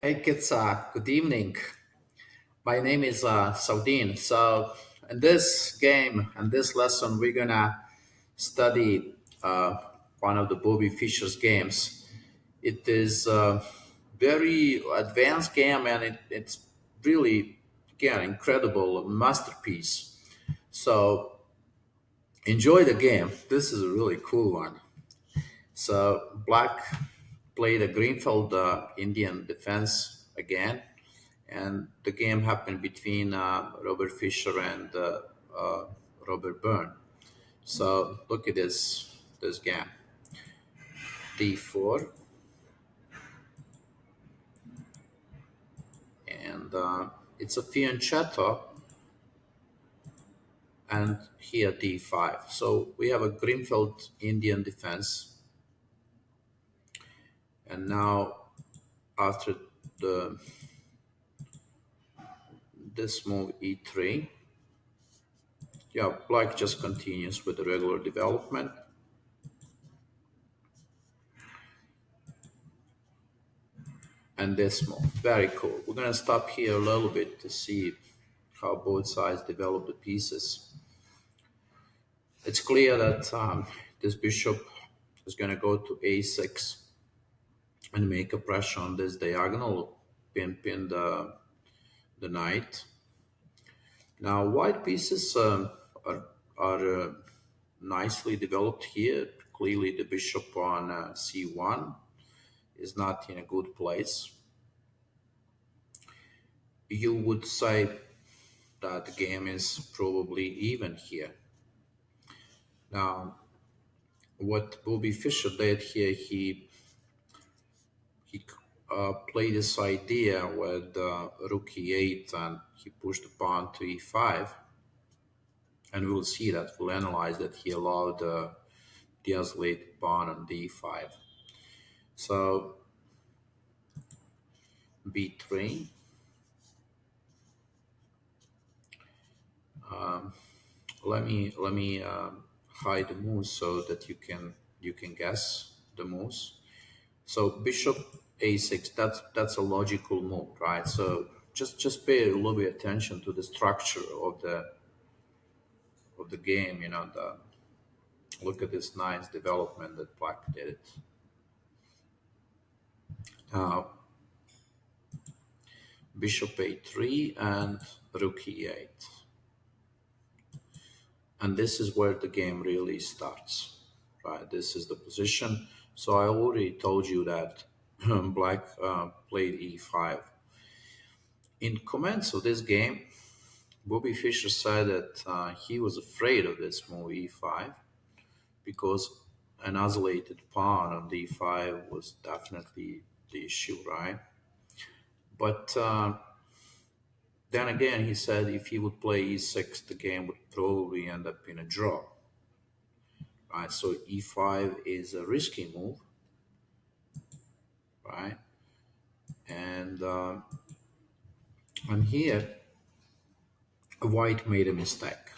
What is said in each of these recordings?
Hey kids, good evening. My name is Saudin. So, in this game and this lesson, we're gonna study one of the Bobby Fischer's games. It is a very advanced game, and it's really, again, incredible masterpiece. So, enjoy the game. This is a really cool one. So, Black played a Greenfield Indian defense again, and the game happened between Robert Fischer and uh, Robert Byrne. So look at this game: D4, and it's a fianchetto, and here D5. So we have a Greenfield Indian defense, and now after the this move E3, yeah, Black just continues with the regular development. And this move. Very cool. We're going to stop here a little bit to see how both sides develop the pieces. It's clear that this bishop is going to go to a6 and make a pressure on this diagonal, pin the knight. Now, white pieces are nicely developed here. Clearly, the bishop on c1 is not in a good place. You would say that the game is probably even here. Now, what Bobby Fischer did here, he played this idea with rook e8, and he pushed the pawn to e5, and we'll see that. We'll analyze that he allowed the isolated pawn on d5. So b3. Let me hide the moves so that you can guess the moves. So bishop a6, that's a logical move, right? So just pay a little bit attention to the structure of the game. Look at this nice development that Black did it. Now bishop a3 and rook e8, and this is where the game really starts, right? This is the position. So I already told you that Black played e5. In comments of this game, Bobby Fischer said that he was afraid of this move e5 because an isolated pawn on d5 was definitely the issue, right? But then again, he said if he would play e6, the game would probably end up in a draw, right? So e5 is a risky move, right? And here, White made a mistake.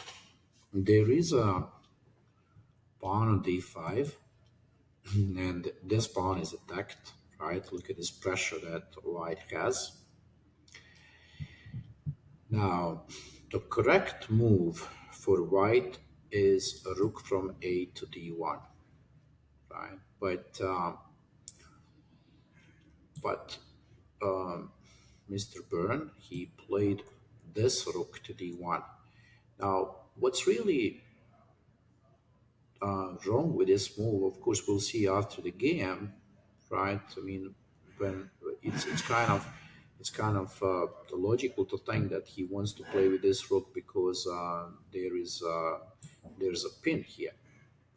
There is a pawn on d5, and this pawn is attacked, right? Look at this pressure that White has. Now, the correct move for White is a rook from a to d1, right? But Mr. Byrne, he played this rook to d1. Now, what's really wrong with this move, of course, we'll see after the game, right? I mean, when it's kind of logical to think that he wants to play with this rook because there's a pin here,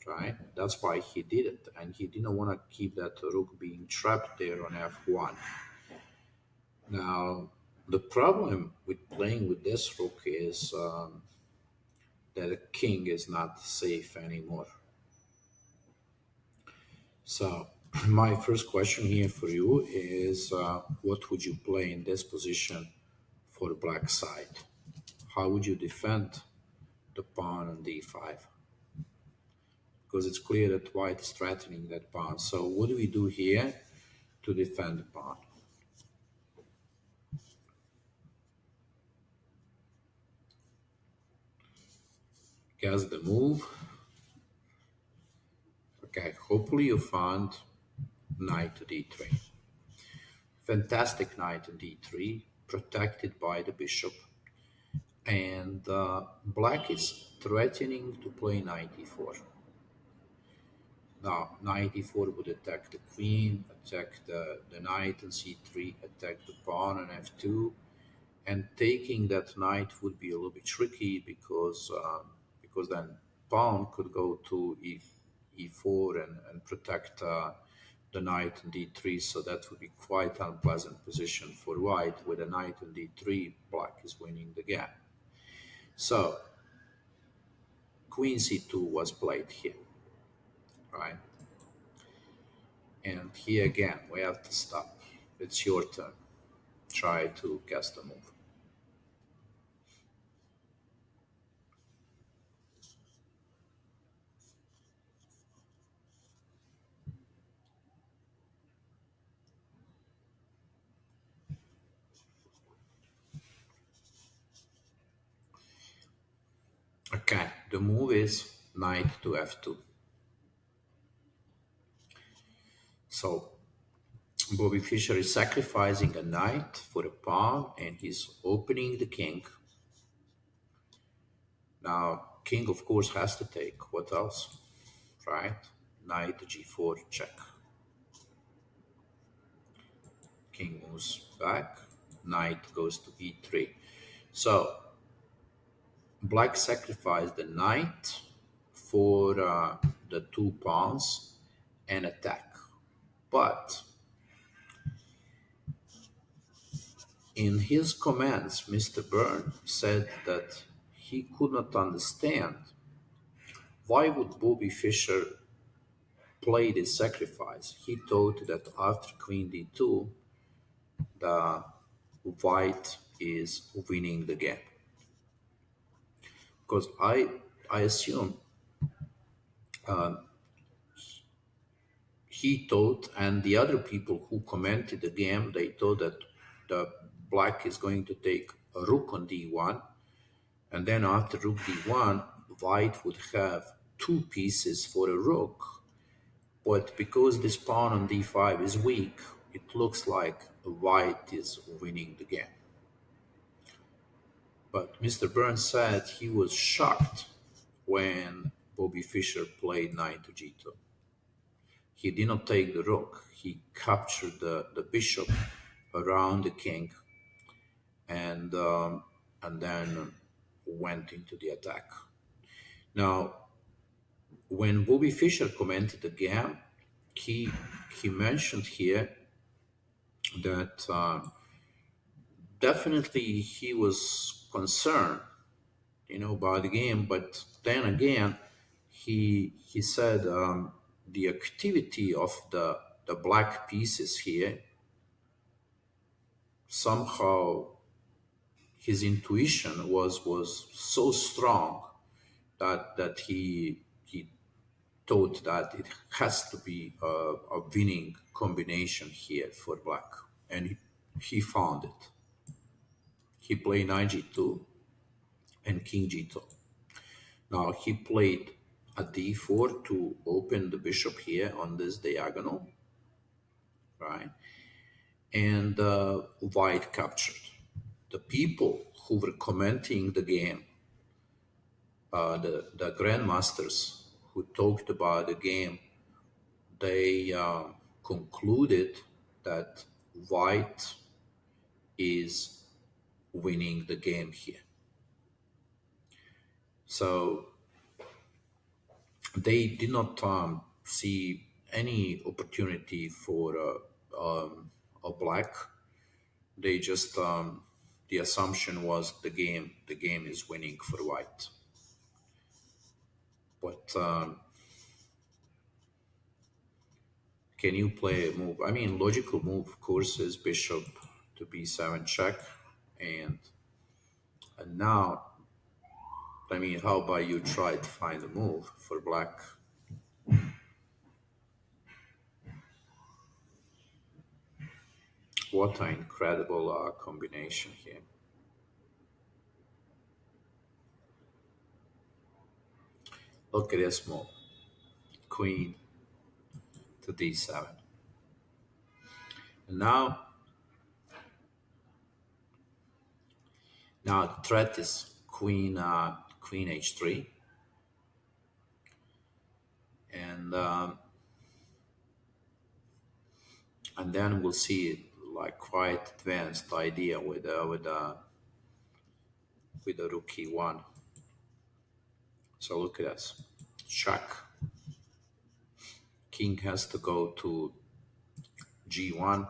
right? That's why he did it, and he didn't want to keep that rook being trapped there on f1. Now, the problem with playing with this rook is that the king is not safe anymore. So, my first question here for you is what would you play in this position for the black side? How would you defend the pawn on d5? Because it's clear that white is threatening that pawn. So, what do we do here to defend the pawn? guess the move. Okay, hopefully you found knight to d3. Fantastic knight to d3, protected by the bishop. And black is threatening to play knight e4. Now, knight e4 would attack the queen, attack the knight on c3, attack the pawn on f2, and taking that knight would be a little bit tricky because then pawn could go to e4 and protect the knight on d3, so that would be quite unpleasant position for white. With a knight on d3, black is winning the game. So queen c2 was played here, right? And here again, we have to stop. It's your turn. Try to guess the move. Okay, the move is knight to f2. So Bobby Fischer is sacrificing a knight for a pawn and he's opening the king. Now, king, of course, has to take. What else? Right? Knight g4, check. King moves back. Knight goes to e3. So, black sacrificed the knight for the two pawns and attack. But in his comments, Mr. Byrne said that he could not understand why would Bobby Fischer play this sacrifice. He thought that after queen d2, the white is winning the game. Because I assume he thought, and the other people who commented the game, they thought that the black is going to take a rook on d1, and then after rook d1, white would have two pieces for a rook. But because this pawn on d5 is weak, it looks like white is winning the game. But Mr. Byrne said he was shocked when Bobby Fischer played knight to g2. He did not take the rook. He captured the bishop around the king and then went into the attack. Now, when Bobby Fischer commented the game, he mentioned here that definitely he was concerned, about the game, but then again, he said the activity of the black pieces here, somehow his intuition was so strong that he thought that it has to be a winning combination here for black, and he found it. He played knight g2 and king g2. Now he played a d4 to open the bishop here on this diagonal, right? And white captured. The people who were commenting the game, the grandmasters who talked about the game, they concluded that white is winning the game here. So they did not see any opportunity for a black. They just the assumption was the game is winning for white. But can you play a move? I mean, logical move, of course, is bishop to b7 check, and now, I mean, how about you try to find a move for black? What an incredible combination here. Look at this move. Queen to d7. And now the threat is queen h3, and and then we'll see like quite advanced idea with the rook e1. So look at this. Check. King has to go to g1.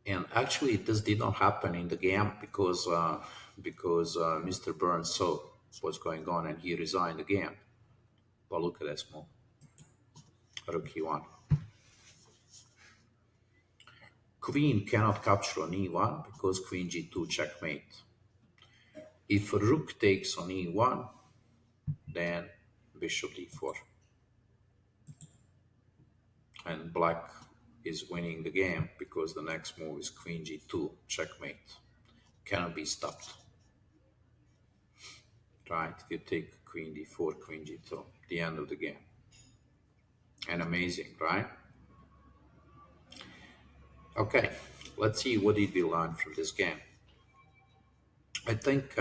And actually, this did not happen in the game because Mr. Byrne saw what's going on and he resigned the game. But look at this move. Rook e1. Queen cannot capture on e1 because queen g2 checkmate. If rook takes on e1, then bishop d4. And black is winning the game because the next move is queen g2 checkmate. Cannot be stopped. Right? If you take queen d4, queen g2, the end of the game. And amazing, right? Okay, let's see what did we learn from this game. I think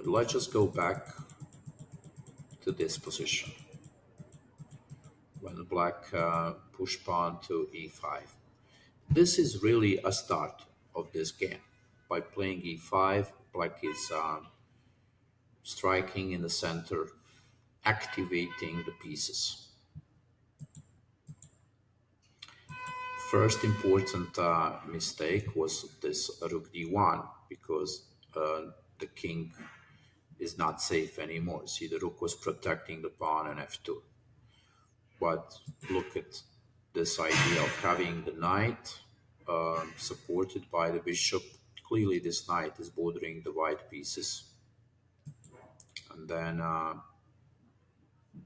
let's just go back to this position when the black push pawn to e5. This is really a start of this game. By playing e5, black is striking in the center, activating the pieces. First important mistake was this rook d1 because the king is not safe anymore. See, the rook was protecting the pawn and f2. But look at this idea of having the knight supported by the bishop. Clearly, this knight is bordering the white pieces. And then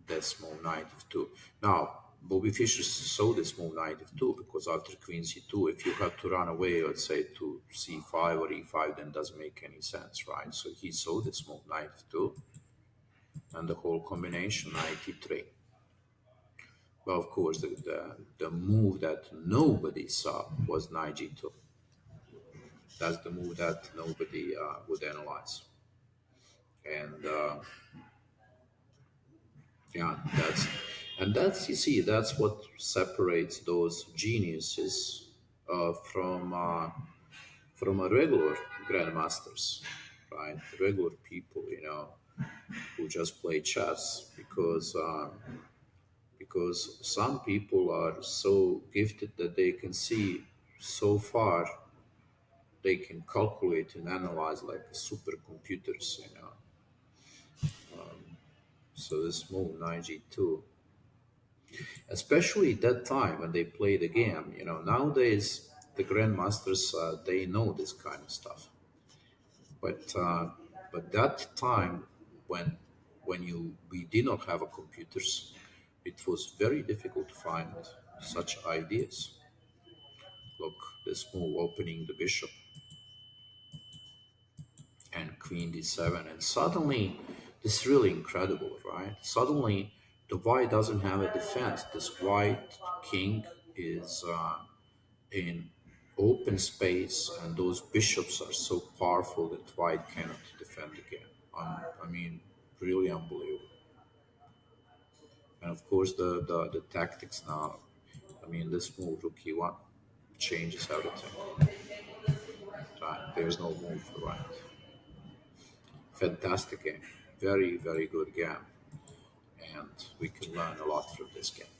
this move knight f2. Now, Bobby Fischer saw this move knight f2 because after queen c2, if you have to run away, let's say to c5 or e5, then it doesn't make any sense, right? So he saw this move knight f2 and the whole combination knight e3. Well, of course, the move that nobody saw was knight g2. That's the move that nobody would analyze. And yeah, that's you see, that's what separates those geniuses from a regular grandmasters, right? Regular people, who just play chess because some people are so gifted that they can see so far, they can calculate and analyze like supercomputers, So this move, knight g2, especially that time when they play the game, nowadays the grandmasters, they know this kind of stuff. But that time when we did not have a computers, it was very difficult to find such ideas. Look, this move opening the bishop and queen d7, and suddenly this is really incredible, right? Suddenly the white doesn't have a defense. This white king is in open space, and those bishops are so powerful that white cannot defend again. I mean, really unbelievable. And of course, the tactics now. I mean, this move, rook e1, changes everything. Right? There's no move for white. Fantastic game. Very, very good game. And we can learn a lot from this game.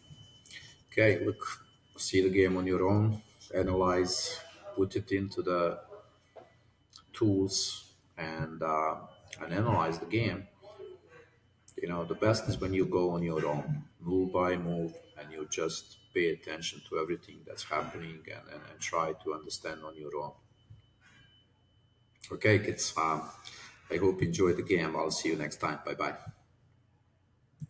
Okay, look, see the game on your own, analyze, put it into the tools, and analyze the game. The best is when you go on your own, move by move, and you just pay attention to everything that's happening and try to understand on your own. Okay, kids, I hope you enjoyed the game. I'll see you next time. Bye bye.